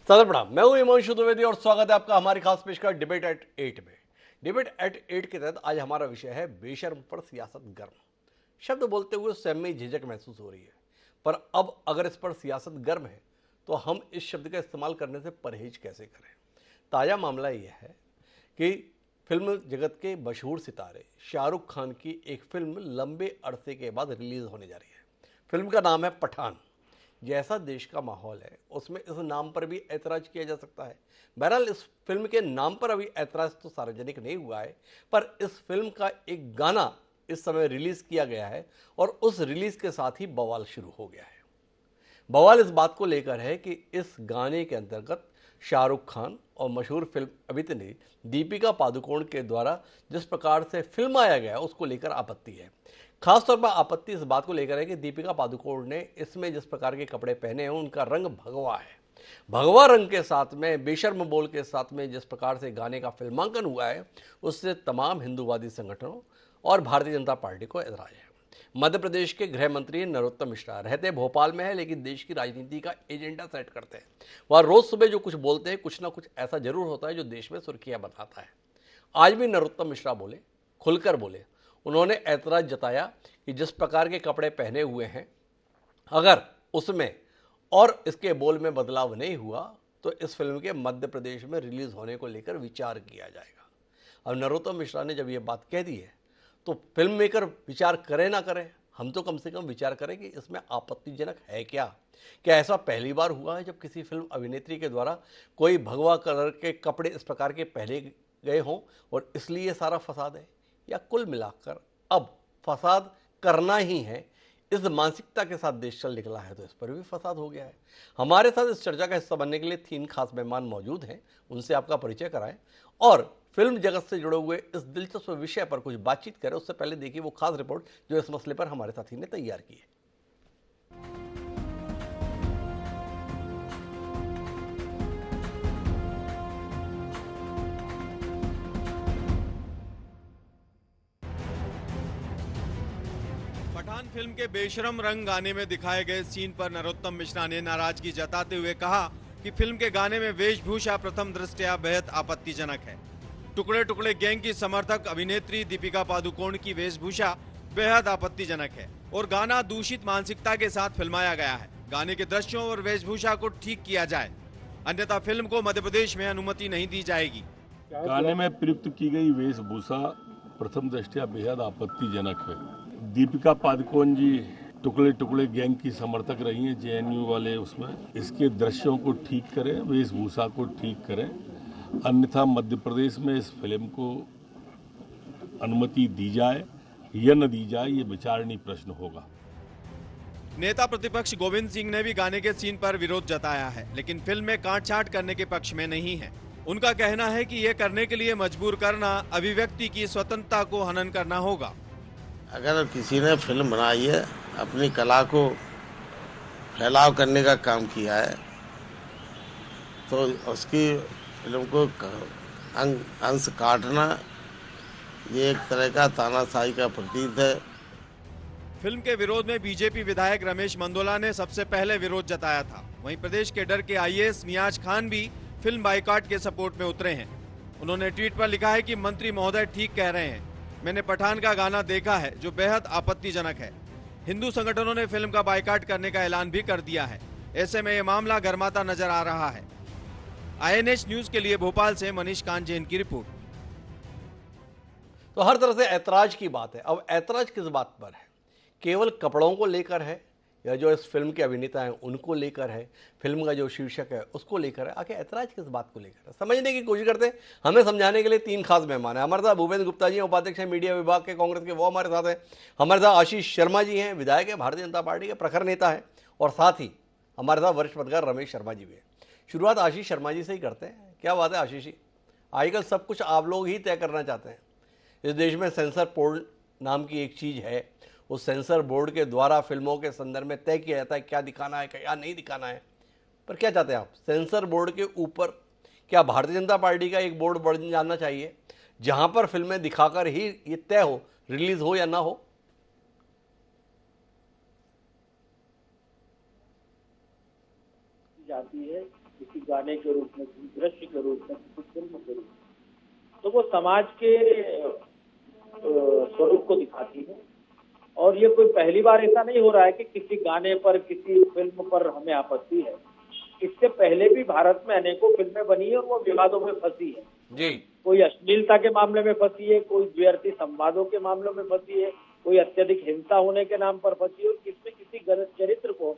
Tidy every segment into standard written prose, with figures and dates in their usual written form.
सदर प्रणाम। मैं हूं हिमांशु द्विवेदी और स्वागत है आपका हमारी खास पेशकश डिबेट एट 8 में। डिबेट एट 8 के तहत आज हमारा विषय है बेशर्म पर सियासत गर्म। शब्द बोलते हुए स्वयं में झिझक महसूस हो रही है, पर अब अगर इस पर सियासत गर्म है तो हम इस शब्द का इस्तेमाल करने से परहेज कैसे करें। ताज़ा मामला यह है कि फिल्म जगत के मशहूर सितारे शाहरुख खान की एक फिल्म लंबे अरसे के बाद रिलीज होने जा रही है। फिल्म का नाम है पठान। जैसा देश का माहौल है उसमें इस नाम पर भी ऐतराज किया जा सकता है। बहरहाल इस फिल्म के नाम पर अभी ऐतराज तो सार्वजनिक नहीं हुआ है, पर इस फिल्म का एक गाना इस समय रिलीज किया गया है और उस रिलीज के साथ ही बवाल शुरू हो गया है। बवाल इस बात को लेकर है कि इस गाने के अंतर्गत शाहरुख खान और मशहूर फिल्म अभिनेत्री दीपिका पादुकोण के द्वारा जिस प्रकार से फिल्माया गया उसको लेकर आपत्ति है। खासतौर पर आपत्ति इस बात को लेकर है कि दीपिका पादुकोण ने इसमें जिस प्रकार के कपड़े पहने हैं उनका रंग भगवा है। भगवा रंग के साथ में बेशर्म बोल के साथ में जिस प्रकार से गाने का फिल्मांकन हुआ है उससे तमाम हिंदूवादी संगठनों और भारतीय जनता पार्टी को ऐतराज है। मध्य प्रदेश के गृह मंत्री नरोत्तम मिश्रा रहते भोपाल में है, लेकिन देश की राजनीति का एजेंडा सेट करते हैं। वह रोज सुबह जो कुछ बोलते हैं कुछ ना कुछ ऐसा जरूर होता है जो देश में सुर्खियां बनाता है। आज भी नरोत्तम मिश्रा बोले, खुलकर बोले। उन्होंने ऐतराज जताया कि जिस प्रकार के कपड़े पहने हुए हैं अगर उसमें और इसके बोल में बदलाव नहीं हुआ तो इस फिल्म के मध्य प्रदेश में रिलीज होने को लेकर विचार किया जाएगा। अब नरोत्तम मिश्रा ने जब ये बात कह दी है तो फिल्म मेकर विचार करे ना करे, हम तो कम से कम विचार करें कि इसमें आपत्तिजनक है क्या। क्या ऐसा पहली बार हुआ है जब किसी फिल्म अभिनेत्री के द्वारा कोई भगवा कलर के कपड़े इस प्रकार के पहने गए हों और इसलिए सारा फसाद है, या कुल मिलाकर अब फसाद करना ही है इस मानसिकता के साथ देश चल निकला है तो इस पर भी फसाद हो गया है। हमारे साथ इस चर्चा का हिस्सा बनने के लिए 3 खास मेहमान मौजूद हैं, उनसे आपका परिचय कराएं और फिल्म जगत से जुड़े हुए इस दिलचस्प विषय पर कुछ बातचीत करें। उससे पहले देखिए वो खास रिपोर्ट जो इस मसले पर हमारे साथी ने तैयार की है। पठान फिल्म के बेशरम रंग गाने में दिखाए गए सीन पर नरोत्तम मिश्रा ने नाराजगी जताते हुए कहा कि फिल्म के गाने में वेशभूषा प्रथम दृष्टया बेहद आपत्तिजनक है। टुकड़े टुकड़े गैंग की समर्थक अभिनेत्री दीपिका पादुकोण की वेशभूषा बेहद आपत्तिजनक है और गाना दूषित मानसिकता के साथ फिल्माया गया है। गाने के दृश्यों और वेशभूषा को ठीक किया जाए, अन्यथा फिल्म को मध्य प्रदेश में अनुमति नहीं दी जाएगी। गाने में प्रयुक्त की गई वेशभूषा प्रथम दृष्टया बेहद आपत्तिजनक है। दीपिका पादुकोण जी टुकड़े टुकड़े गैंग की समर्थक रही हैं जेएनयू वाले, उसमें इसके दृश्यों को ठीक करें, वेशभूषा को ठीक करें, अन्यथा मध्य प्रदेश में इस फिल्म को अनुमति दी जाए या न दी जाए ये विचारणीय प्रश्न होगा। नेता प्रतिपक्ष गोविंद सिंह ने भी गाने के सीन पर विरोध जताया है, लेकिन फिल्म में काटछांट करने के पक्ष में नहीं है। उनका कहना है कि ये करने के लिए मजबूर करना अभिव्यक्ति की स्वतंत्रता को हनन करना होगा। अगर किसी ने फिल्म बनाई है, अपनी कला को फैलाव करने का काम किया है, तो उसकी फिल्म को अंश काटना ये एक तरह का तानाशाही का प्रतीक है। फिल्म के विरोध में बीजेपी विधायक रमेश मंदोला ने सबसे पहले विरोध जताया था। वहीं प्रदेश के डर के आईएएस नियाज खान भी फिल्म बाइकॉट के सपोर्ट में उतरे हैं। उन्होंने ट्वीट पर लिखा है कि मंत्री महोदय ठीक कह रहे हैं, मैंने पठान का गाना देखा है जो बेहद आपत्तिजनक है। हिंदू संगठनों ने फिल्म का बाइकॉट करने का ऐलान भी कर दिया है। ऐसे में यह मामला गरमाता नजर आ रहा है। आईएनएच न्यूज के लिए भोपाल से मनीष कांत जैन की रिपोर्ट। तो हर तरह से ऐतराज की बात है। अब ऐतराज किस बात पर है? केवल कपड़ों को लेकर है या जो इस फिल्म के अभिनेता हैं उनको लेकर है, फिल्म का जो शीर्षक है उसको लेकर है? आखिर ऐतराज किस बात को लेकर है, समझने की कोशिश करते हैं। हमें समझाने के लिए 3 खास मेहमान हैं। हमारे साथ भूपेंद्र गुप्ता जी हैं, उपाध्यक्ष हैं मीडिया विभाग के कांग्रेस के, वो हमारे साथ हैं। हमारे साथ आशीष शर्मा जी हैं, विधायक है, भारतीय जनता पार्टी के प्रखर नेता है। और साथ ही हमारे साथ वरिष्ठ पत्रकार रमेश शर्मा जी भी हैं। शुरुआत आशीष शर्मा जी से ही करते हैं। क्या बात है आशीष जी, आजकल सब कुछ आप लोग ही तय करना चाहते हैं। इस देश में सेंसर बोर्ड नाम की एक चीज़ है, उस सेंसर बोर्ड के द्वारा फिल्मों के संदर्भ में तय किया जाता है क्या दिखाना है क्या नहीं दिखाना है। पर क्या चाहते हैं आप? सेंसर बोर्ड के ऊपर क्या भारतीय जनता पार्टी का एक बोर्ड बन जाना चाहिए जहां पर फिल्में दिखाकर ही ये तय हो रिलीज हो या ना हो? जाती है किसी गाने के रूप में, किसी दृश्य के रूप में, किसी फिल्म के रूप में, तो वो समाज के स्वरूप को दिखाती है। और ये कोई पहली बार ऐसा नहीं हो रहा है कि किसी गाने पर, किसी फिल्म पर हमें आपत्ति है। इससे पहले भी भारत में अनेकों फिल्में बनी है और वो विवादों में फंसी है। जी। कोई अश्लीलता के मामले में फंसी है, कोई द्व्यर्थी संवादों के मामलों में फंसी है, कोई अत्यधिक हिंसा होने के नाम पर फंसी है, और किसमें किसी गलत चरित्र को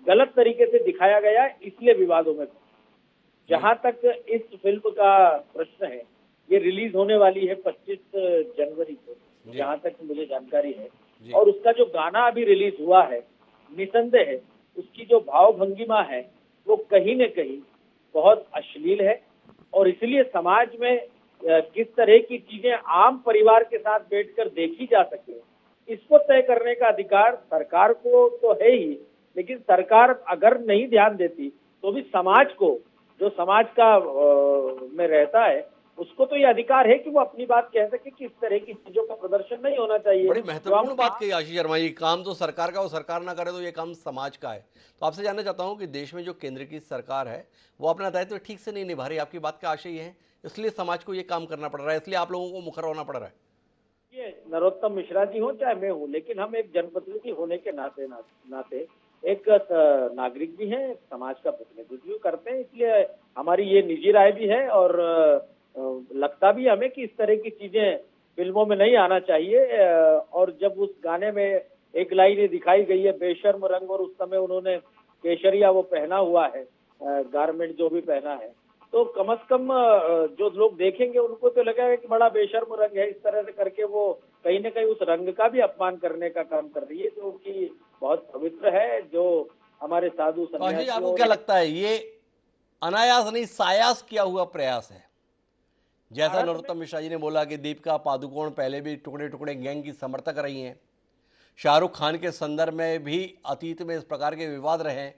गलत तरीके से दिखाया गया है, इसलिए विवादों में फंसी। जहां तक इस फिल्म का प्रश्न है, ये रिलीज होने वाली है 25 जनवरी को, जहां तक मुझे जानकारी है। और उसका जो गाना अभी रिलीज हुआ है, निसंदेह है उसकी जो भाव भंगिमा है वो कहीं न कहीं बहुत अश्लील है। और इसलिए समाज में किस तरह की चीजें आम परिवार के साथ बैठकर देखी जा सके, इसको तय करने का अधिकार सरकार को तो है ही, लेकिन सरकार अगर नहीं ध्यान देती तो भी समाज को, जो समाज का में रहता है, उसको तो ये अधिकार है कि वो अपनी बात कह सके कि इस तरह की चीजों का प्रदर्शन नहीं होना चाहिए। बड़ी महत्वपूर्ण बात कही आशीष शर्मा जी, काम तो सरकार का, वो सरकार ना करे तो ये काम समाज का है। तो आपसे जानना चाहता हूँ कि देश में जो केंद्र की सरकार है वो अपना दायित्व ठीक से नहीं निभा रही, आपकी बात का आशय ये है, इसलिए समाज को ये काम करना पड़ रहा है, इसलिए आप लोगों को मुखर होना पड़ रहा है। ये नरोत्तम मिश्रा जी हो चाहे मैं हूँ, लेकिन हम एक जनप्रतिनिधि होने के नाते एक नागरिक भी हैं, समाज का प्रतिनिधित्व करते हैं, इसलिए हमारी ये निजी राय भी है। और लगता भी हमें कि इस तरह की चीजें फिल्मों में नहीं आना चाहिए। और जब उस गाने में एक लाइन दिखाई गई है, बेशर्म रंग, और उस समय उन्होंने केशरिया वो पहना हुआ है, गारमेंट जो भी पहना है, तो कम से कम जो लोग देखेंगे उनको तो लगेगा कि बड़ा बेशर्म रंग है। इस तरह से करके वो कहीं न कहीं उस रंग का भी अपमान करने का काम कर रही है, जो कि बहुत पवित्र है, जो हमारे साधु सन्यासी। आपको क्या लगता है, ये अनायास नहीं सायास किया हुआ प्रयास है? जैसा नरोत्तम मिश्रा जी ने बोला कि दीपिका पादुकोण पहले भी टुकड़े टुकड़े गैंग की समर्थक रही हैं, शाहरुख खान के संदर्भ में भी अतीत में इस प्रकार के विवाद रहे हैं,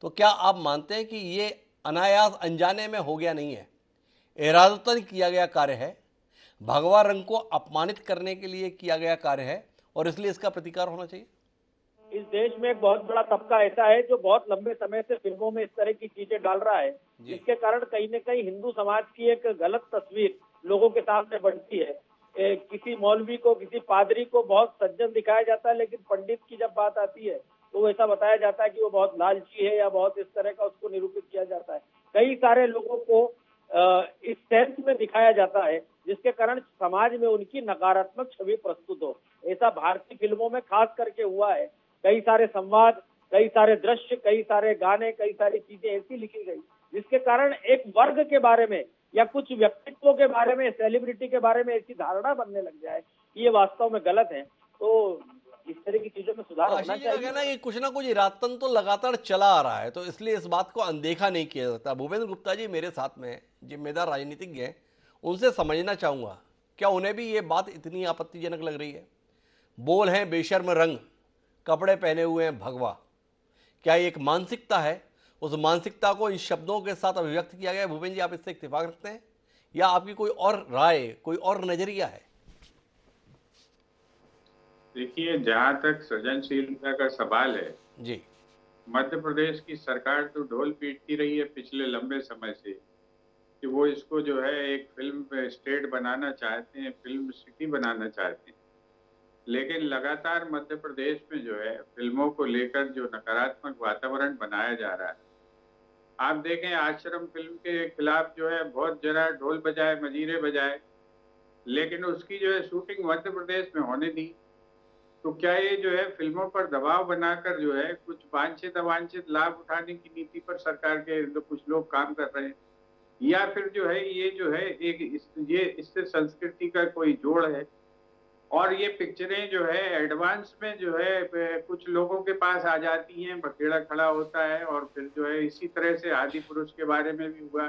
तो क्या आप मानते हैं कि ये अनायास अनजाने में हो गया नहीं है, इरादतन किया गया कार्य है, भगवा रंग को अपमानित करने के लिए किया गया कार्य है और इसलिए इसका प्रतिकार होना चाहिए? इस देश में एक बहुत बड़ा तबका ऐसा है जो बहुत लंबे समय से फिल्मों में इस तरह की चीजें डाल रहा है, जिसके कारण कहीं न कहीं हिंदू समाज की एक गलत तस्वीर लोगों के सामने बनती है। किसी मौलवी को, किसी पादरी को बहुत सज्जन दिखाया जाता है, लेकिन पंडित की जब बात आती है तो ऐसा बताया जाता है कि वो बहुत लालची है, या बहुत इस तरह का उसको निरूपित किया जाता है। कई सारे लोगों को इस सेंस में दिखाया जाता है जिसके कारण समाज में उनकी नकारात्मक छवि प्रस्तुत हो। ऐसा भारतीय फिल्मों में खास करके हुआ है। कई सारे संवाद, कई सारे दृश्य, कई सारे गाने, कई सारी चीजें ऐसी लिखी गई जिसके कारण एक वर्ग के बारे में या कुछ व्यक्तित्वों के बारे में, सेलिब्रिटी के बारे में ऐसी धारणा बनने लग जाए कि ये वास्तव में गलत है। तो इस तरह की चीजों में सुधार होना चाहिए। ना ये कुछ ना कुछ इरादतन तो लगातार चला आ रहा है, तो इसलिए इस बात को अनदेखा नहीं किया जाता। भूपेंद्र गुप्ता जी मेरे साथ में जिम्मेदार राजनीतिज्ञ हैं, उनसे समझना चाहूंगा, क्या उन्हें भी ये बात इतनी आपत्तिजनक लग रही है? बोल हैं बेशर्म रंग, कपड़े पहने हुए हैं भगवा, क्या ये एक मानसिकता है? उस मानसिकता को इन शब्दों के साथ अभिव्यक्त किया गया। भूपेंद्र जी, आप इससे इत्तेफाक रखते हैं या आपकी कोई और राय, कोई और नजरिया है? देखिए, जहां तक सृजनशीलता का सवाल है जी, मध्य प्रदेश की सरकार तो ढोल पीटती रही है पिछले लंबे समय से कि वो इसको जो है एक फिल्म स्टेट बनाना चाहते हैं, फिल्म सिटी बनाना चाहते हैं। लेकिन लगातार मध्य प्रदेश में जो है फिल्मों को लेकर जो नकारात्मक वातावरण बनाया जा रहा है, आप देखें आश्रम फिल्म के खिलाफ जो है बहुत जरा ढोल बजाए, मजीरे बजाए, लेकिन उसकी जो है शूटिंग मध्य प्रदेश में होने दी। तो क्या ये जो है फिल्मों पर दबाव बनाकर जो है कुछ वांछित अवांछित लाभ उठाने की नीति पर सरकार के कुछ लोग काम कर रहे हैं, या फिर जो है ये जो है ये इससे संस्कृति का कोई जोड़ है? और ये पिक्चरें जो है एडवांस में जो है कुछ लोगों के पास आ जाती हैं, बखेड़ा खड़ा होता है, और फिर जो है इसी तरह से आदि पुरुष के बारे में भी हुआ,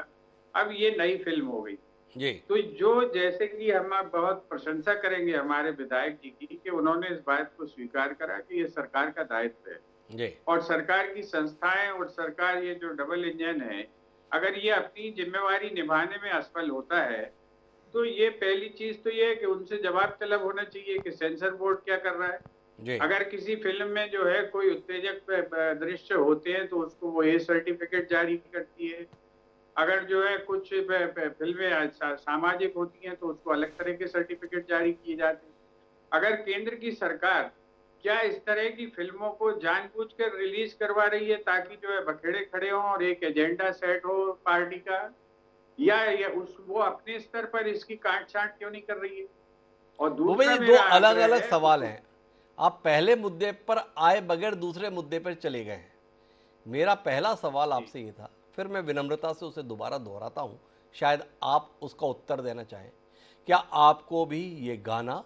अब ये नई फिल्म हो गई जी। तो जो जैसे कि हम आप बहुत प्रशंसा करेंगे हमारे विधायक जी की कि उन्होंने इस बात को स्वीकार करा कि ये सरकार का दायित्व है जी। और सरकार की संस्थाएं और सरकार ये जो डबल इंजन है, अगर ये अपनी जिम्मेवारी निभाने में असफल होता है तो ये पहली चीज तो ये है कि उनसे जवाब तलब होना चाहिए कि सेंसर बोर्ड क्या कर रहा है, जी। अगर किसी फिल्म में जो है कोई उत्तेजक दृश्य होते हैं तो उसको वो ए सर्टिफिकेट जारी करती है। अगर जो है कुछ फिल्में सामाजिक होती हैं तो उसको अलग तरह के सर्टिफिकेट जारी किए जाते हैं। अगर केंद्र की सरकार क्या इस तरह की फिल्मों को जानबूझकर रिलीज करवा रही है ताकि जो है बखेड़े खड़े हों और एक एजेंडा सेट हो पार्टी का, या उस वो अपने स्तर पर इसकी काट छांट क्यों नहीं कर रही है? और भूपेश दूसरा जी, दो मेरा अलग आग्रह अलग है सवाल हैं। आप पहले मुद्दे पर आए बगैर दूसरे मुद्दे पर चले गए हैं। मेरा पहला सवाल आपसे ये था, फिर मैं विनम्रता से उसे दोबारा दोहराता हूँ, शायद आप उसका उत्तर देना चाहें। क्या आपको भी ये गाना,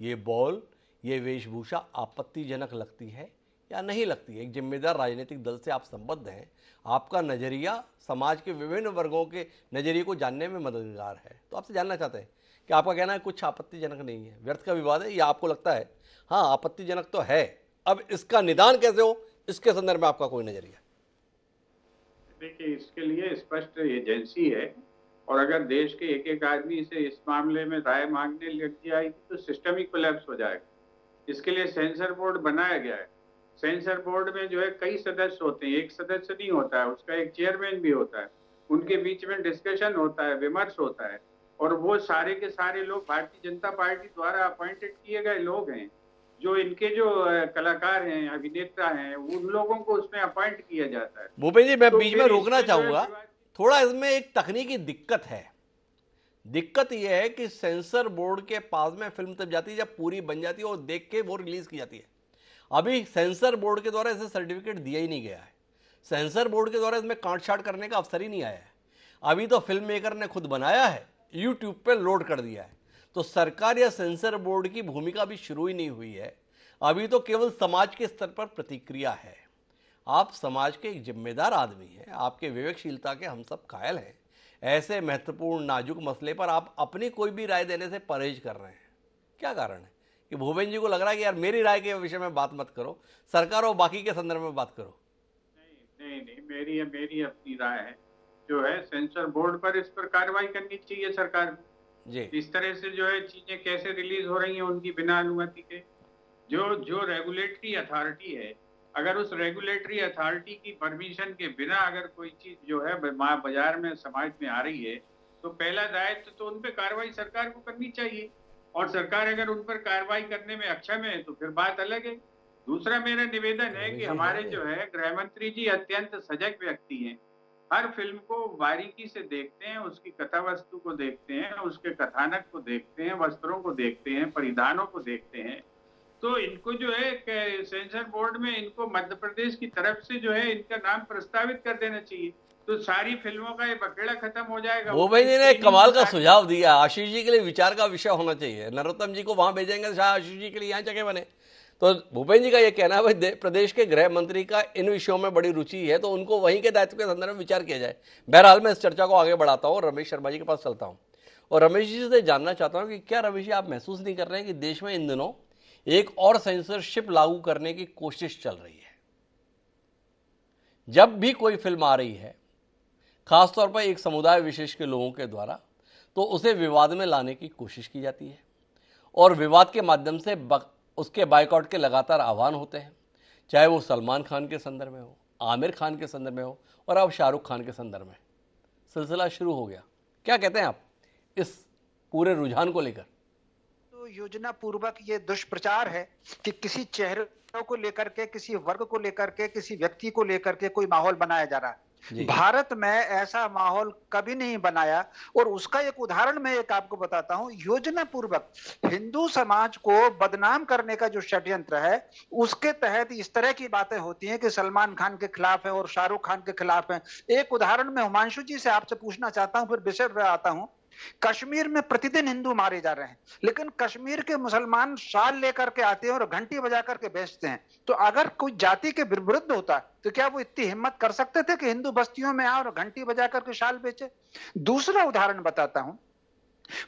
ये बॉल, ये वेशभूषा आपत्तिजनक लगती है या नहीं लगती है? एक जिम्मेदार राजनीतिक दल से आप संबद्ध हैं, आपका नज़रिया समाज के विभिन्न वर्गों के नज़रिए को जानने में मददगार है। तो आपसे जानना चाहते हैं कि आपका कहना है कुछ आपत्तिजनक नहीं है, व्यर्थ का विवाद है, या आपको लगता है हाँ आपत्तिजनक तो है, अब इसका निदान कैसे हो इसके संदर्भ में आपका कोई नज़रिया? देखिए, इसके लिए स्पष्ट एजेंसी है और अगर देश के एक एक आदमी से इस मामले में राय मांगने लग जाएगी तो सिस्टम ही कोलैप्स हो जाएगा। इसके लिए सेंसर बोर्ड बनाया गया है। सेंसर बोर्ड में जो है कई सदस्य होते हैं, एक सदस्य नहीं होता है, उसका एक चेयरमैन भी होता है। उनके बीच में डिस्कशन होता है, विमर्श होता है और वो सारे के सारे लोग भारतीय जनता पार्टी द्वारा अपॉइंटेड किए गए लोग हैं। जो इनके जो कलाकार हैं, अभिनेता हैं, उन लोगों को उसमें अपॉइंट किया जाता है। भूपेश जी, मैं तो बीच में फिर रोकना इसमें जो है चाहूंगा, विवाद- थोड़ा इसमें एक तकनीकी दिक्कत है। दिक्कत यह है कि सेंसर बोर्ड के पास में फिल्म तब जाती है जब पूरी बन जाती है और देख के वो रिलीज की जाती है। अभी सेंसर बोर्ड के द्वारा इसे सर्टिफिकेट दिया ही नहीं गया है। सेंसर बोर्ड के द्वारा इसमें काट छाट करने का अवसर ही नहीं आया है। अभी तो फिल्म मेकर ने खुद बनाया है, यूट्यूब पे लोड कर दिया है। तो सरकार या सेंसर बोर्ड की भूमिका भी शुरू ही नहीं हुई है। अभी तो केवल समाज के स्तर पर प्रतिक्रिया है। आप समाज के एक जिम्मेदार आदमी हैं, आपके विवेकशीलता के हम सब कायल हैं। ऐसे महत्वपूर्ण नाजुक मसले पर आप अपनी कोई भी राय देने से परहेज कर रहे हैं। क्या कारण है कि भूपेश जी को लग रहा है कि यार मेरी राय के विषय में बात मत करो, सरकार और बाकी के संदर्भ में बात करो? नहीं, मेरी अपनी राय है। जो है सेंसर बोर्ड पर इस पर कार्रवाई करनी चाहिए सरकार को। जी। इस तरह से जो है चीजें कैसे रिलीज हो रही हैं उनकी बिना अनुमति के। जो रेगुलेटरी अथॉरिटी है, अगर उस रेगुलेटरी अथॉरिटी की परमिशन के बिना अगर कोई चीज जो है बाजार में समाज में आ रही है तो पहला दायित्व तो उन पर कार्रवाई सरकार को करनी चाहिए। और सरकार अगर उन पर कार्रवाई करने में अक्षम है तो फिर बात अलग है। दूसरा मेरा निवेदन है कि हमारे जो है गृह मंत्री जी अत्यंत सजग व्यक्ति हैं। हर फिल्म को बारीकी से देखते हैं, उसकी कथा वस्तु को देखते हैं, उसके कथानक को देखते हैं, वस्त्रों को देखते हैं, परिधानों को देखते हैं। तो इनको जो है सेंसर बोर्ड में इनको मध्य प्रदेश की तरफ से जो है इनका नाम प्रस्तावित कर देना चाहिए, तो सारी फिल्मों का ये बखेड़ा खत्म हो जाएगा। भूपेश जी ने एक कमाल का सुझाव दिया, आशीष जी के लिए विचार का विषय होना चाहिए। नरोत्तम जी को वहां भेजेंगे तो शायद आशीष जी के लिए यहाँ जगह बने। तो भूपेश जी का ये कहना है भाई प्रदेश के गृह मंत्री का इन विषयों में बड़ी रुचि है तो उनको वहीं के दायित्व के संदर्भ में विचार किया जाए। बहरहाल मैं इस चर्चा को आगे बढ़ाता हूँ और रमेश शर्मा जी के पास चलता हूँ और रमेश जी से जानना चाहता हूँ कि क्या रमेश जी आप महसूस नहीं कर रहे हैं कि देश में इन दिनों एक और सेंसरशिप लागू करने की कोशिश चल रही है? जब भी कोई फिल्म आ रही है, खासतौर पर एक समुदाय विशेष के लोगों के द्वारा, तो उसे विवाद में लाने की कोशिश की जाती है और विवाद के माध्यम से उसके बायकॉट के लगातार आह्वान होते हैं, चाहे वो सलमान खान के संदर्भ में हो, आमिर खान के संदर्भ में हो और अब शाहरुख खान के संदर्भ में सिलसिला शुरू हो गया। क्या कहते हैं आप इस पूरे रुझान को लेकर? तो योजना पूर्वक ये दुष्प्रचार है कि किसी चेहरे को लेकर के, किसी वर्ग को लेकर के, किसी व्यक्ति को लेकर के कोई माहौल बनाया जा रहा है। भारत में ऐसा माहौल कभी नहीं बनाया और उसका एक उदाहरण मैं एक आपको बताता हूं। योजना पूर्वक हिंदू समाज को बदनाम करने का जो षड्यंत्र है, उसके तहत इस तरह की बातें होती हैं कि सलमान खान के खिलाफ है और शाहरुख खान के खिलाफ है। एक उदाहरण मैं हुमांशु जी से आपसे पूछना चाहता हूं, फिर विषय पे आता हूं। कश्मीर में प्रतिदिन हिंदू मारे जा रहे हैं, लेकिन कश्मीर के मुसलमान शाल लेकर के आते हैं और घंटी बजा करके बेचते हैं। तो अगर कोई जाति के विरुद्ध होता तो क्या वो इतनी हिम्मत कर सकते थे कि हिंदू बस्तियों में आए और घंटी बजा करके शाल बेचे? दूसरा उदाहरण बताता हूं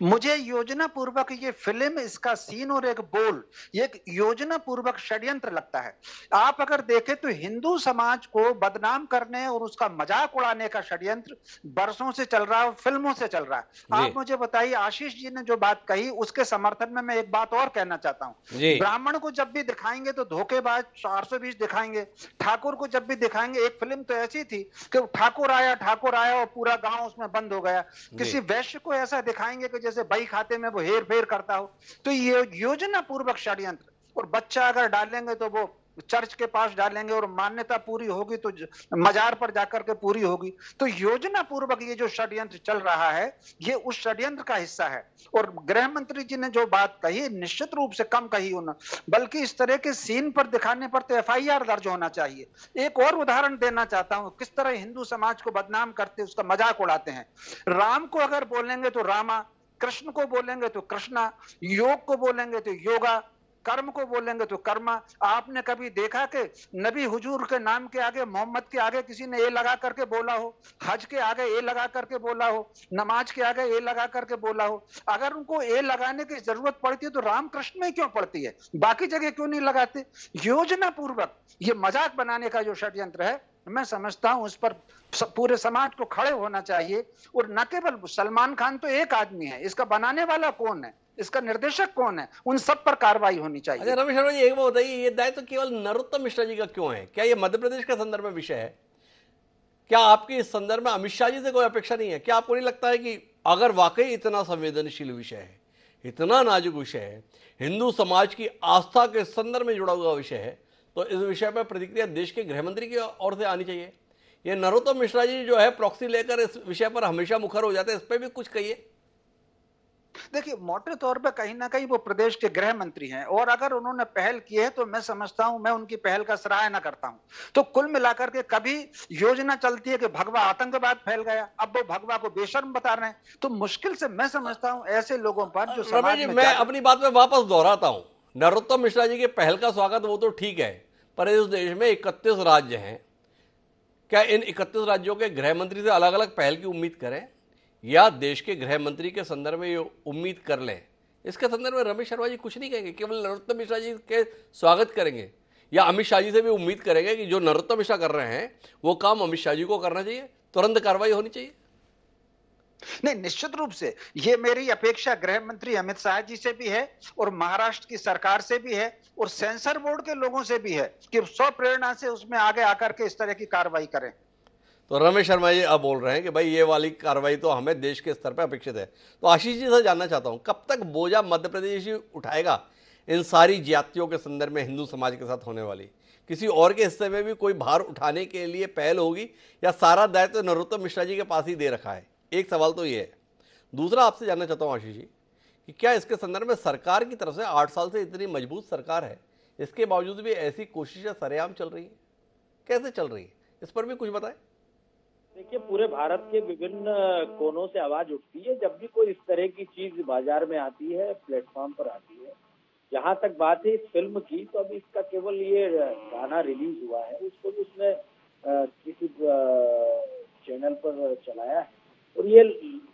मुझे योजना पूर्वक ये फिल्म, इसका सीन और एक बोल, ये एक योजना पूर्वक षड्यंत्र लगता है। आप अगर देखें तो हिंदू समाज को बदनाम करने और उसका मजाक उड़ाने का षड्यंत्र बरसों से चल रहा है, फिल्मों से चल रहा है। आप मुझे बताइए, आशीष जी ने जो बात कही उसके समर्थन में मैं एक बात और कहना चाहता हूं। ब्राह्मण को जब भी दिखाएंगे तो धोखेबाज 420 दिखाएंगे, ठाकुर को जब भी दिखाएंगे, एक फिल्म तो ऐसी थी कि ठाकुर आया और पूरा गांव उसमें बंद हो गया। किसी वैश्य को ऐसा दिखाएंगे कि जैसे बही खाते में वो हेर फेर करता हो। तो ये योजना पूर्वक षड्यंत्र। और बच्चा अगर डालेंगे तो वो चर्च के पास डालेंगे और मान्यता पूरी होगी तो मजार पर जाकर के पूरी होगी। तो योजना पूर्वक ये जो षड्यंत्र चल रहा है, ये उस षड्यंत्र का हिस्सा है। और गृह मंत्री जी ने जो बात कही, निश्चित रूप से कम कही उन्होंने, बल्कि इस तरह के सीन पर दिखाने पर तो FIR दर्ज होना चाहिए। एक और उदाहरण देना चाहता हूं, किस तरह हिंदू समाज को बदनाम करते, उसका मजाक उड़ाते हैं। राम को अगर बोलेंगे तो रामा, कृष्ण को बोलेंगे तो कृष्णा, योग को बोलेंगे तो योगा, कर्म को बोलेंगे तो कर्मा। आपने कभी देखा कि नबी हुजूर के नाम के आगे, मोहम्मद के आगे किसी ने ए लगा करके बोला हो? हज के आगे ए लगा करके बोला हो? नमाज के आगे ए लगा करके बोला हो? अगर उनको ए लगाने की जरूरत पड़ती है तो राम कृष्ण में क्यों पड़ती है, बाकी जगह क्यों नहीं लगाते? योजना पूर्वक ये मजाक बनाने का जो षड्यंत्र है, मैं समझता हूं उस पर पूरे समाज को खड़े होना चाहिए। और न केवल सलमान खान तो एक आदमी है, इसका बनाने वाला कौन है, इसका निर्देशक कौन है, उन सब पर कार्रवाई होनी चाहिए। अच्छा रमेश शर्मा जी, एक बात बताइए, ये दायित्व तो केवल नरोत्तम मिश्रा जी का क्यों है? क्या ये मध्य प्रदेश के संदर्भ में विषय है? क्या आपकी इस संदर्भ में अमित शाह जी से कोई अपेक्षा नहीं है? क्या आपको नहीं लगता है कि अगर वाकई इतना संवेदनशील विषय है, इतना नाजुक विषय है, हिंदू समाज की आस्था के संदर्भ में जुड़ा हुआ विषय है, तो इस विषय पर प्रतिक्रिया देश के गृह मंत्री की ओर से आनी चाहिए? ये नरोत्तम मिश्रा जी जो है प्रॉक्सी लेकर इस विषय पर हमेशा मुखर हो जाते हैं, इस पर भी कुछ कहिए। देखिए, मोटे तौर पे कहीं ना कहीं वो प्रदेश के गृह मंत्री हैं, और अगर उन्होंने पहल की है तो मैं समझता हूं, मैं उनकी पहल का सराहना करता हूं। तो कुल मिलाकर के कभी योजना चलती है कि भगवा आतंकवाद फैल गया, अब वो भगवा को बेशर्म बता रहे हैं। तो मुश्किल से मैं समझता हूं ऐसे लोगों पर जो समाज में, मैं अपनी बात में वापस दोहराता हूं, नरोत्तम मिश्रा जी के पहल का स्वागत वो तो ठीक है, पर इस देश में 31 राज्य हैं। क्या इन 31 राज्यों के गृह मंत्री से अलग अलग पहल की उम्मीद करें, या देश के गृह मंत्री के संदर्भ में ये उम्मीद कर लें? इसके संदर्भ में रमेश शर्मा जी कुछ नहीं कहेंगे, केवल नरोत्तम मिश्रा जी के स्वागत करेंगे, या अमित शाह जी से भी उम्मीद करेंगे कि जो नरोत्तम मिश्रा कर रहे हैं वो काम अमित शाह जी को करना चाहिए, तुरंत कार्रवाई होनी चाहिए? नहीं, निश्चित रूप से ये मेरी अपेक्षा गृह मंत्री अमित शाह जी से भी है, और महाराष्ट्र की सरकार से भी है, और सेंसर बोर्ड के लोगों से भी है कि स्वप्रेरणा से उसमें आगे आकर के इस तरह की कार्रवाई करें। तो रमेश शर्मा जी अब बोल रहे हैं कि भाई ये वाली कार्रवाई तो हमें देश के स्तर पर अपेक्षित है। तो आशीष जी से जानना चाहता हूं, कब तक बोझा मध्य प्रदेश ही उठाएगा इन सारी ज्यादतियों के संदर्भ में हिंदू समाज के साथ होने वाली? किसी और के हिस्से में भी कोई भार उठाने के लिए पहल होगी, या सारा दायित्व नरोत्तम मिश्रा जी के पास ही दे रखा है? एक सवाल तो ये है। दूसरा आपसे जानना चाहता हूँ आशीष जी कि क्या इसके संदर्भ में सरकार की तरफ से, 8 साल से इतनी मजबूत सरकार है, इसके बावजूद भी ऐसी कोशिशें सरेआम चल रही हैं? कैसे चल रही है, इस पर भी कुछ बताएं। देखिए, पूरे भारत के विभिन्न कोनों से आवाज उठती है जब भी कोई इस तरह की चीज बाजार में आती है, प्लेटफॉर्म पर आती है। जहां तक बात है इस फिल्म की, तो अभी इसका केवल ये गाना रिलीज हुआ है, उसको भी उसने किसी चैनल पर चलाया है, और ये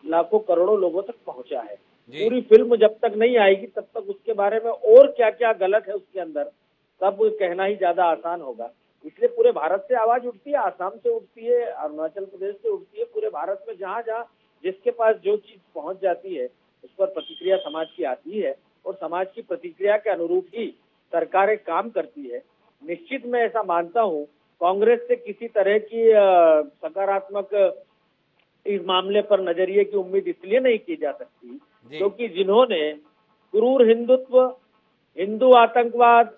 लाखों करोड़ों लोगों तक पहुंचा है। पूरी फिल्म जब तक नहीं आएगी तब तक उसके बारे में और क्या क्या गलत है उसके अंदर, तब कहना ही ज्यादा आसान होगा। इसलिए पूरे भारत से आवाज उठती है, आसाम से उठती है, अरुणाचल प्रदेश से उठती है, पूरे भारत में जहाँ जहाँ जिसके पास जो चीज पहुंच जाती है उस पर प्रतिक्रिया समाज की आती है, और समाज की प्रतिक्रिया के अनुरूप ही सरकारें काम करती है। निश्चित मैं ऐसा मानता हूँ, कांग्रेस से किसी तरह की सकारात्मक इस मामले पर नजरिए की उम्मीद इसलिए नहीं की जा सकती क्योंकि जिन्होंने क्रूर हिंदुत्व, हिंदू आतंकवाद,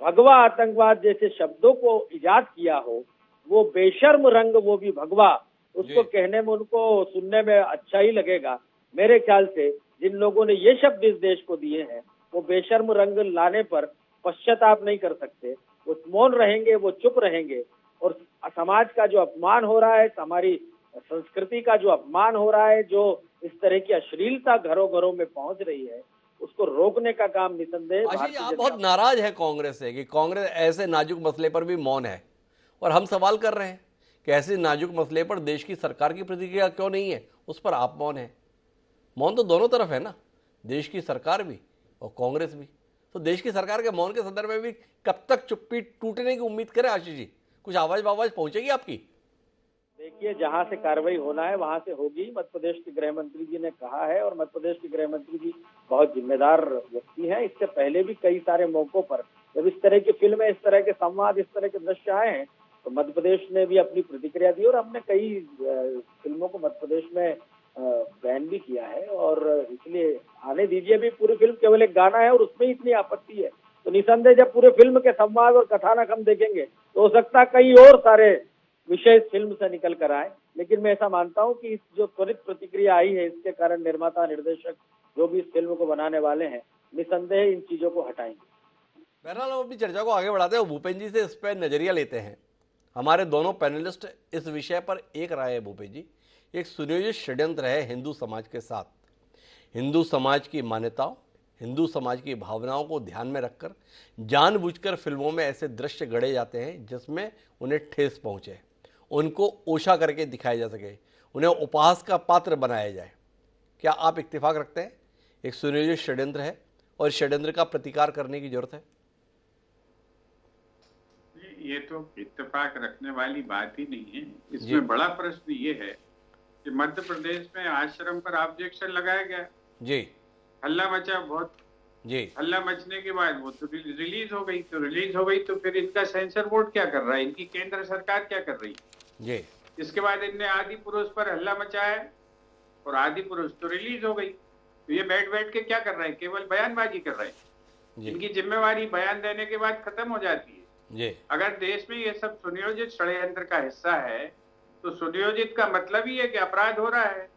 भगवा आतंकवाद जैसे शब्दों को इजाद किया हो, वो बेशर्म रंग, वो भी भगवा, उसको कहने में, उनको सुनने में अच्छा ही लगेगा। मेरे ख्याल से जिन लोगों ने ये शब्द इस देश को दिए हैं, वो बेशर्म रंग लाने पर पश्चाताप नहीं कर सकते, वो मौन रहेंगे, वो चुप रहेंगे। और समाज का जो अपमान हो रहा है, हमारी संस्कृति का जो अपमान हो रहा है, जो इस तरह की अश्लीलता घरों घरों में पहुंच रही है, उसको रोकने का काम निसंदेह। आप बहुत नाराज है कांग्रेस से कि कांग्रेस ऐसे नाजुक मसले पर भी मौन है, और हम सवाल कर रहे हैं कि ऐसे नाजुक मसले पर देश की सरकार की प्रतिक्रिया क्यों नहीं है, उस पर आप मौन है। मौन तो दोनों तरफ है ना, देश की सरकार भी और कांग्रेस भी। तो देश की सरकार के मौन के संदर्भ में भी कब तक चुप्पी टूटने की उम्मीद करें आशीष जी? कुछ आवाज पहुंचेगी आपकी? देखिए, जहां से कार्रवाई होना है वहां से होगी। मध्य प्रदेश के गृह मंत्री जी ने कहा है और मध्य प्रदेश के गृह मंत्री जी बहुत जिम्मेदार व्यक्ति हैं। इससे पहले भी कई सारे मौकों पर जब इस तरह की फिल्में, इस तरह के संवाद, इस तरह के दृश्य आए हैं तो मध्य प्रदेश ने भी अपनी प्रतिक्रिया दी और हमने कई फिल्मों को मध्य प्रदेश में बैन भी किया है। और इसलिए आने दीजिए, भी पूरी फिल्म केवल एक गाना है और उसमें इतनी आपत्ति है तो निसंदेह जब पूरे फिल्म के संवाद और कथानक हम देखेंगे तो हो सकता है कई और सारे विषय इस फिल्म से निकल कर आए। लेकिन मैं ऐसा मानता हूं कि इस जो त्वरित प्रतिक्रिया आई है इसके कारण निर्माता, निर्देशक जो भी इस फिल्म को बनाने वाले हैं निसंदेह इन चीजों को हटाएंगे। बहरहाल हम अपनी चर्चा को आगे बढ़ाते हैं, भूपेंद्र जी से इस पर नजरिया लेते हैं। हमारे दोनों पैनलिस्ट इस विषय पर एक राय है भूपेंद्र जी, एक सुनियोजित षड्यंत्र है हिंदू समाज के साथ। हिंदू समाज की मान्यताओं, हिंदू समाज की भावनाओं को ध्यान में रखकर जानबूझकर फिल्मों में ऐसे दृश्य गढ़े जाते हैं जिसमें उन्हें ठेस पहुंचे, उनको ओछा करके दिखाया जा सके, उन्हें उपहास का पात्र बनाया जाए। क्या आप इत्तेफाक रखते हैं एक सुनियोजित षड्यंत्र है और षड्यंत्र का प्रतिकार करने की जरूरत है? ये तो इत्तेफाक रखने वाली बात ही नहीं है। इसमें बड़ा प्रश्न ये है कि मध्य प्रदेश में आश्रम पर ऑब्जेक्शन लगाया गया जी, हल्ला मचा बहुत जी, हल्ला मचने के बाद वो तो रिलीज हो गई तो फिर इनका सेंसर बोर्ड क्या कर रहा है, इनकी केंद्र सरकार क्या कर रही है जी। इसके बाद इनने आदि पुरुष पर हल्ला मचाया और आदि पुरुष तो रिलीज हो गई तो ये बैठ के क्या कर रहे हैं, केवल बयानबाजी कर रहे हैं। इनकी जिम्मेवारी बयान देने के बाद खत्म हो जाती है जी। अगर देश में ये सब सुनियोजित षड्यंत्र का हिस्सा है तो सुनियोजित का मतलब ही है कि अपराध हो रहा है,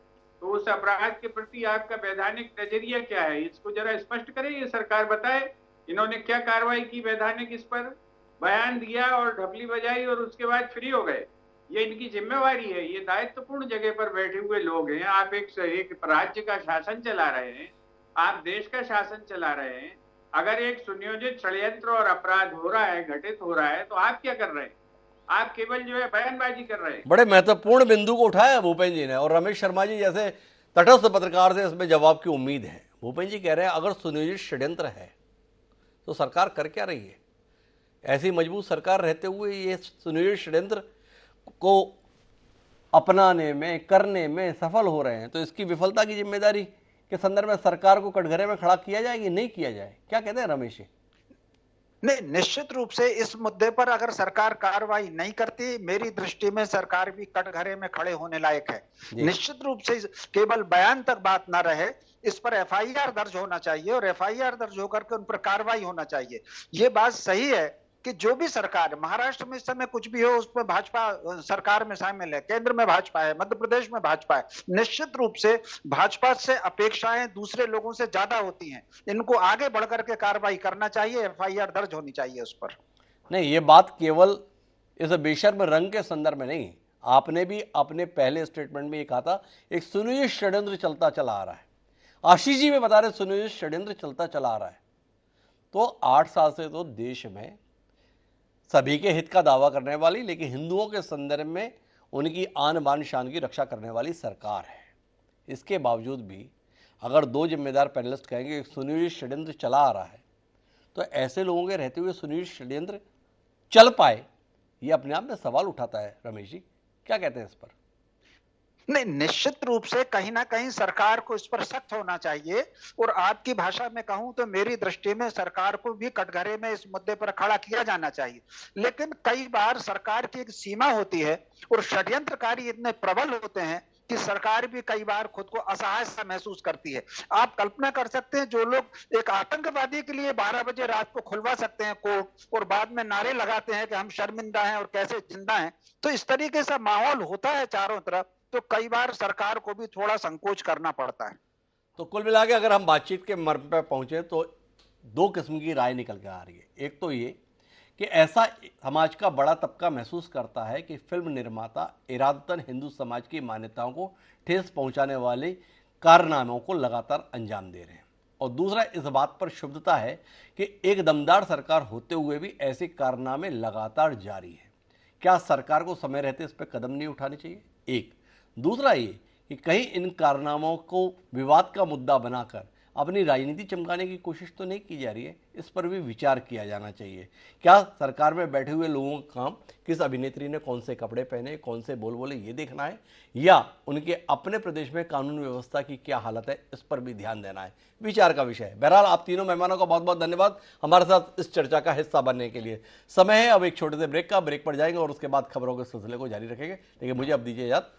तो उस अपराध के प्रति आपका वैधानिक नजरिया क्या है, इसको जरा स्पष्ट करें, ये सरकार बताए इन्होंने क्या कार्रवाई की वैधानिक, इस पर बयान दिया और ढपली बजाई और उसके बाद फ्री हो गए। ये इनकी जिम्मेवारी है, ये दायित्वपूर्ण जगह पर बैठे हुए लोग हैं। आप एक राज्य का शासन चला रहे हैं, आप देश का शासन चला रहे हैं। अगर एक सुनियोजित षड्यंत्र और अपराध हो रहा है, घटित हो रहा है, तो आप क्या कर रहे हैं? आप केवल जो है बयानबाजी कर रहे हैं। बड़े महत्वपूर्ण बिंदु को उठाया भूपेंद्र जी ने और रमेश शर्मा जी जैसे तटस्थ पत्रकार से इसमें जवाब की उम्मीद है। भूपेंद्र जी कह रहे हैं अगर सुनियोजित षड्यंत्र है तो सरकार कर क्या रही है? ऐसी मजबूत सरकार रहते हुए ये सुनियोजित षड्यंत्र को अपनाने में, करने में सफल हो रहे हैं, तो इसकी विफलता की जिम्मेदारी के संदर्भ में सरकार को कटघरे में खड़ा किया जाए कि नहीं किया जाए? क्या कहते हैं रमेश जी? नहीं, निश्चित रूप से इस मुद्दे पर अगर सरकार कार्रवाई नहीं करती, मेरी दृष्टि में सरकार भी कटघरे में खड़े होने लायक है। निश्चित रूप से केवल बयान तक बात ना रहे, इस पर एफआईआर दर्ज होना चाहिए और एफआईआर दर्ज होकर के उन पर कार्रवाई होना चाहिए। ये बात सही है कि जो भी सरकार, महाराष्ट्र में इस समय कुछ भी हो उसमें भाजपा सरकार में शामिल है, केंद्र में भाजपा है, मध्य प्रदेश में भाजपा है। निश्चित रूप से भाजपा से अपेक्षाएं दूसरे लोगों से ज्यादा होती हैं, इनको आगे बढ़कर के कार्रवाई करना चाहिए, एफआईआर दर्ज होनी चाहिए उस पर। नहीं, ये बात केवल इस बेशर्म रंग के संदर्भ में नहीं, आपने भी अपने पहले स्टेटमेंट में ये कहा था एक सुनियोजित षड्यंत्र चलता चला आ रहा है। आशीष जी भी बता रहे सुनियोजित षड्यंत्र चलता चला आ रहा है। तो 8 साल से तो देश में सभी के हित का दावा करने वाली, लेकिन हिंदुओं के संदर्भ में उनकी आन बान शान की रक्षा करने वाली सरकार है। इसके बावजूद भी अगर दो जिम्मेदार पैनलिस्ट कहेंगे एक सुनियोजित षड्यंत्र चला आ रहा है, तो ऐसे लोगों के रहते हुए सुनियोजित षड्यंत्र चल पाए, ये अपने आप में सवाल उठाता है। रमेश जी क्या कहते हैं इस पर? नहीं, निश्चित रूप से कहीं ना कहीं सरकार को इस पर सख्त होना चाहिए और आपकी भाषा में कहूं तो मेरी दृष्टि में सरकार को भी कटघरे में इस मुद्दे पर खड़ा किया जाना चाहिए। लेकिन कई बार सरकार की एक सीमा होती है और षड्यंत्रकारी इतने प्रबल होते हैं कि सरकार भी कई बार खुद को असहाय सा महसूस करती है। आप कल्पना कर सकते हैं, जो लोग एक आतंकवादी के लिए 12 बजे रात को खुलवा सकते हैं कोर्ट और बाद में नारे लगाते हैं कि हम शर्मिंदा हैं और कैसे जिंदा हैं, तो इस तरीके से माहौल होता है चारों तरफ, तो कई बार सरकार को भी थोड़ा संकोच करना पड़ता है। तो कुल मिला के अगर हम बातचीत के मर्म पर पहुंचे तो दो किस्म की राय निकल के आ रही है। एक तो ये कि ऐसा समाज का बड़ा तबका महसूस करता है कि फिल्म निर्माता इरादतन हिंदू समाज की मान्यताओं को ठेस पहुंचाने वाले कारनामों को लगातार अंजाम दे रहे हैं, और दूसरा इस बात पर क्षुब्धता है कि एक दमदार सरकार होते हुए भी ऐसे कारनामे लगातार जारी हैं। क्या सरकार को समय रहते इस पर कदम नहीं उठाने चाहिए? एक दूसरा ये कि कहीं इन कारनामों को विवाद का मुद्दा बनाकर अपनी राजनीति चमकाने की कोशिश तो नहीं की जा रही है? इस पर भी विचार किया जाना चाहिए। क्या सरकार में बैठे हुए लोगों का काम किस अभिनेत्री ने कौन से कपड़े पहने, कौन से बोल बोले, ये देखना है, या उनके अपने प्रदेश में कानून व्यवस्था की क्या हालत है, इस पर भी ध्यान देना है? विचार का विषय है। बहरहाल आप तीनों मेहमानों का बहुत बहुत धन्यवाद हमारे साथ इस चर्चा का हिस्सा बनने के लिए। समय है अब एक छोटे से ब्रेक का। ब्रेक पर जाएंगे और उसके बाद खबरों के सिलसिले को जारी रखेंगे, लेकिन मुझे अब दीजिए इजाजत।